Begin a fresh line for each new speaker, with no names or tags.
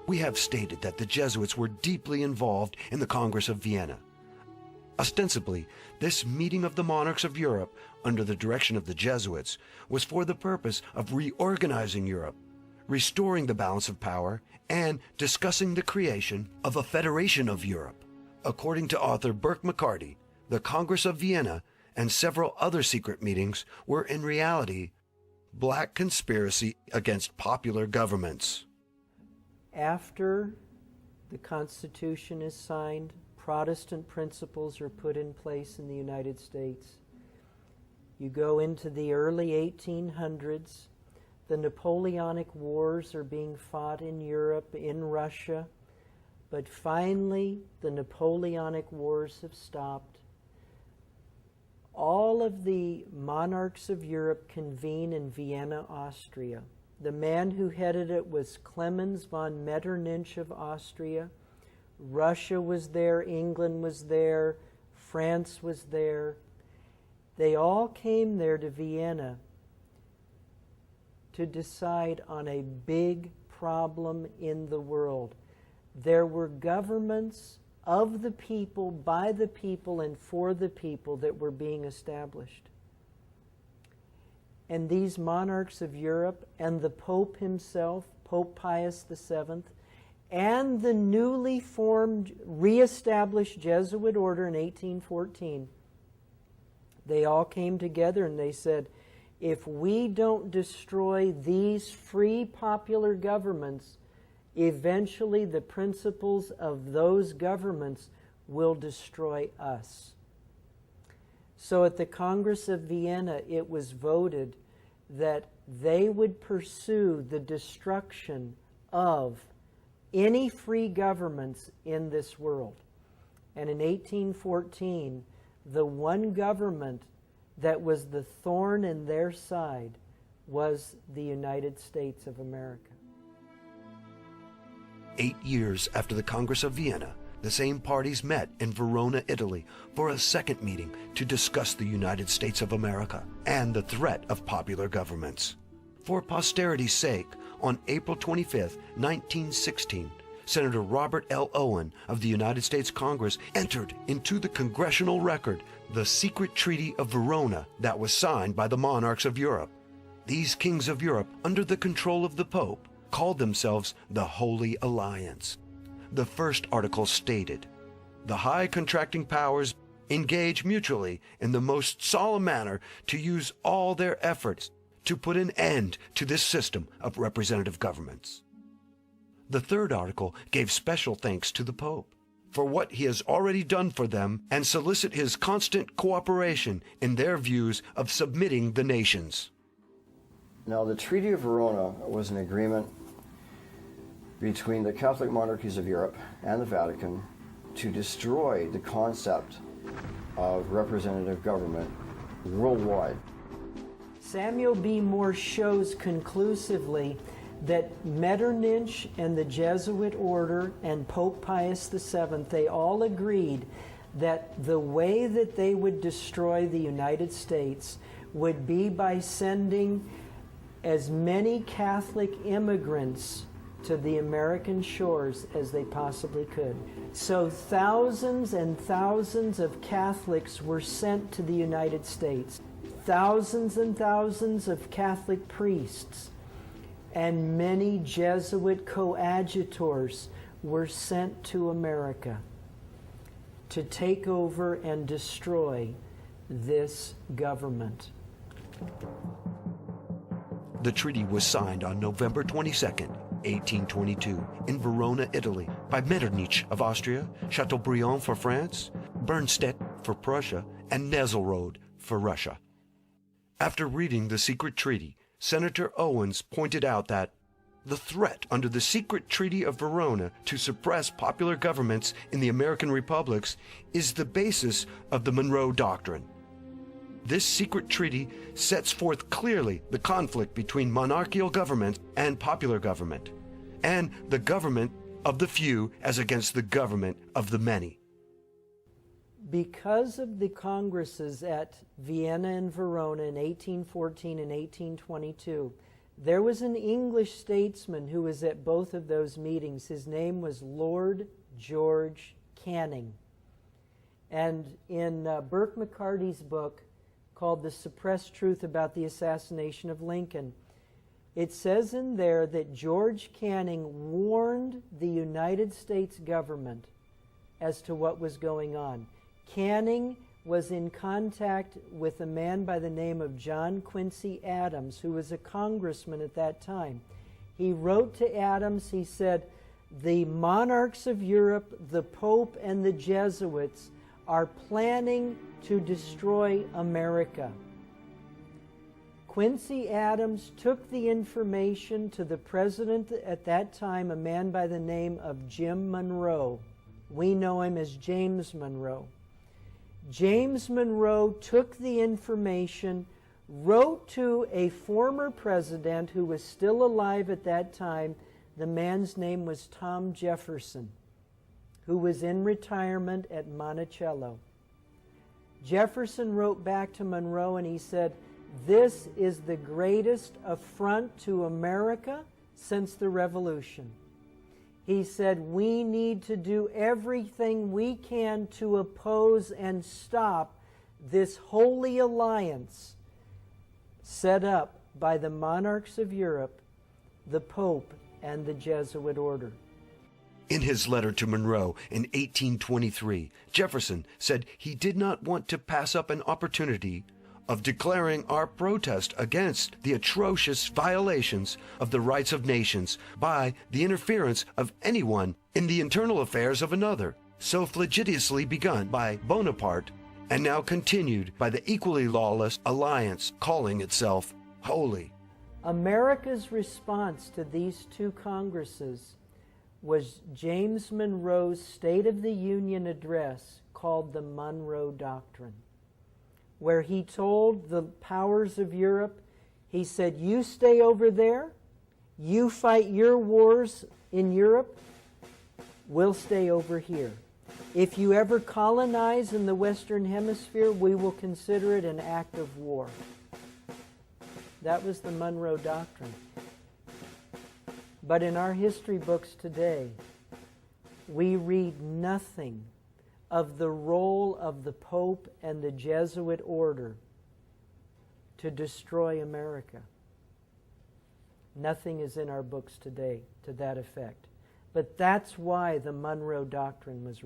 We have stated that the Jesuits were deeply involved in the Congress of Vienna. Ostensibly, this meeting of the monarchs of Europe, under the direction of the Jesuits, was for the purpose of reorganizing Europe, restoring the balance of power, and discussing the creation of a federation of Europe. According to author Burke McCarty, the Congress of Vienna and several other secret meetings were in reality black conspiracy against popular governments.
After the Constitution is signed, Protestant principles are put in place in the United States. You go into the early 1800s, the Napoleonic Wars are being fought in Europe, in Russia, but finally the Napoleonic Wars have stopped. All of the monarchs of Europe convene in Vienna, Austria. The man who headed it was Clemens von Metternich of Austria. Russia was there, England was there, France was there. They all came there to Vienna to decide on a big problem in the world. There were governments of the people, by the people, and for the people that were being established. And these monarchs of Europe and the Pope himself, Pope Pius VII, and the newly formed, reestablished Jesuit order in 1814, they all came together and they said, if we don't destroy these free popular governments, eventually the principles of those governments will destroy us. So at the Congress of Vienna, it was voted that they would pursue the destruction of any free governments in this world. And in 1814, the one government that was the thorn in their side was the United States of America.
8 years after the Congress of Vienna, the same parties met in Verona, Italy, for a second meeting to discuss the United States of America and the threat of popular governments. For posterity's sake, on April 25, 1916, Senator Robert L. Owen of the United States Congress entered into the congressional record the secret Treaty of Verona that was signed by the monarchs of Europe. These kings of Europe, under the control of the Pope, called themselves the Holy Alliance. The first article stated, "The high contracting powers engage mutually in the most solemn manner to use all their efforts to put an end to this system of representative governments." The third article gave special thanks to the Pope for what he has already done for them and solicit his constant cooperation in their views of submitting the nations.
Now, the Treaty of Verona was an agreement between the Catholic monarchies of Europe and the Vatican to destroy the concept of representative government worldwide.
Samuel B. Morse shows conclusively that Metternich and the Jesuit order and Pope Pius VII, they all agreed that the way that they would destroy the United States would be by sending as many Catholic immigrants to the American shores as they possibly could. So thousands and thousands of Catholics were sent to the United States. Thousands and thousands of Catholic priests and many Jesuit coadjutors were sent to America to take over and destroy this government.
The treaty was signed on November 22, 1822, in Verona, Italy, by Metternich of Austria, Chateaubriand for France, Bernstedt for Prussia, and Nesselrode for Russia. After reading the secret treaty, Senator Owens pointed out that the threat under the secret Treaty of Verona to suppress popular governments in the American republics is the basis of the Monroe Doctrine. This secret treaty sets forth clearly the conflict between monarchical government and popular government, and the government of the few as against the government of the many.
Because of the congresses at Vienna and Verona in 1814 and 1822, There was an English statesman who was at both of those meetings. His name was Lord George Canning. And in Burke McCarty's book called The Suppressed Truth About the Assassination of Lincoln, it says in there that George Canning warned the United States government as to what was going on. Canning was in contact with a man by the name of John Quincy Adams, who was a congressman at that time. He wrote to Adams, he said, "The monarchs of Europe, the Pope, and the Jesuits are planning to destroy America." Quincy Adams took the information to the president at that time, a man by the name of Jim Monroe. We know him as James Monroe. James Monroe took the information, wrote to a former president who was still alive at that time. The man's name was Tom Jefferson, who was in retirement at Monticello. Jefferson wrote back to Monroe and he said, "This is the greatest affront to America since the Revolution." He said, "We need to do everything we can to oppose and stop this holy alliance set up by the monarchs of Europe, the Pope, and the Jesuit order."
In his letter to Monroe in 1823, Jefferson said he did not want to pass up an opportunity of declaring our protest against the atrocious violations of the rights of nations by the interference of anyone in the internal affairs of another, so flagitiously begun by Bonaparte and now continued by the equally lawless alliance calling itself holy.
America's response to these two Congresses was James Monroe's State of the Union address called the Monroe Doctrine, where he told the powers of Europe, he said, "You stay over there, you fight your wars in Europe, we'll stay over here. If you ever colonize in the Western Hemisphere, we will consider it an act of war." That was the Monroe Doctrine. But in our history books today, we read nothing of the role of the Pope and the Jesuit order to destroy America. Nothing is in our books today to that effect. But that's why the Monroe Doctrine was